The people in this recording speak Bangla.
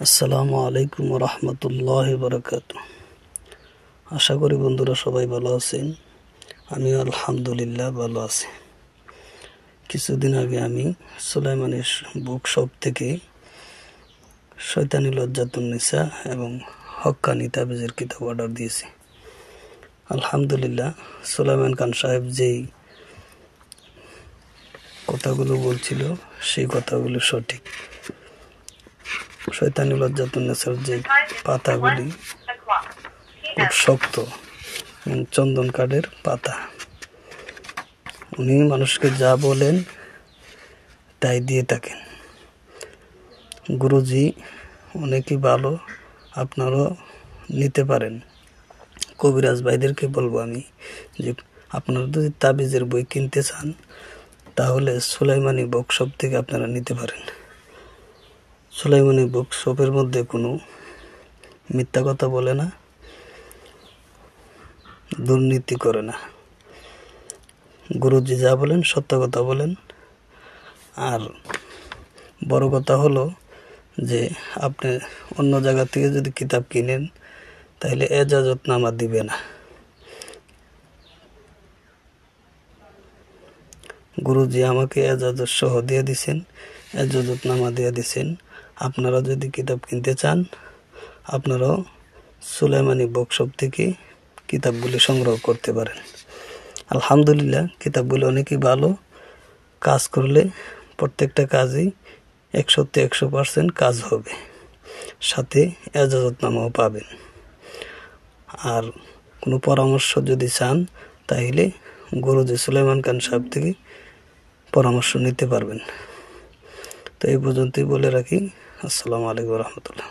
আসসালামু আলাইকুম রহমতুল্লাহি বারাকাতু। আশা করি বন্ধুরা সবাই ভালো আছেন। আমি আলহামদুলিল্লাহ ভালো আছি। কিছুদিন আগে আমি সুলাইমানের বুক শপ থেকে শয়তানি লজ্জাতুন্নিসা এবং হক্কানি তাবিজের কিতাব অর্ডার দিয়েছি। আলহামদুলিল্লাহ, সুলাইমান খান সাহেব যেই কথাগুলো বলছিল সেই কথাগুলো সঠিক। শয়তানি লজ্জাতুন্নিসার যে পাতাগুলি খুব শক্ত, চন্দন কাঠের পাতা। উনি মানুষকে যা বলেন তাই দিয়ে থাকেন। গুরুজি অনেকই ভালো, আপনারাও নিতে পারেন। কবিরাজ ভাইদেরকে বলবো আমি যে আপনারা যদি তাবিজের বই কিনতে চান তাহলে সুলাইমানি বুকশপ থেকে আপনারা নিতে পারেন। সুলাইমানি বুকশপের মধ্যে কোনো মিথ্যা কথা বলে না, দুর্নীতি করে না। গুরুজি যা বলেন সত্য কথা বলেন। আর বড় কথা হলো যে আপনি অন্য জায়গা থেকে যদি কিতাব কিনেন তাহলে এজাজতনামা দিবে না। গুরুজি আমাকে এজাজত সহ দিয়ে দিছেন, এজাজতনামা দিয়ে দিছেন। আপনারা যদি কিতাব কিনতে চান আপনারাও সুলাইমানি বুকশপ থেকে কিতাবগুলি সংগ্রহ করতে পারেন। আলহামদুলিল্লাহ, কিতাবগুলি অনেকই ভালো। কাজ করলে প্রত্যেকটা কাজই 100% কাজ হবে, সাথে এজাজতনামাও পাবেন। আর কোনো পরামর্শ যদি চান তাহলে গুরুজি সুলাইমান খান সাহেব থেকে পরামর্শ নিতে পারবেন। তো এই পর্যন্তই বলে রাখি। আসসালামু আলাইকুম রহমতুল্লাহ।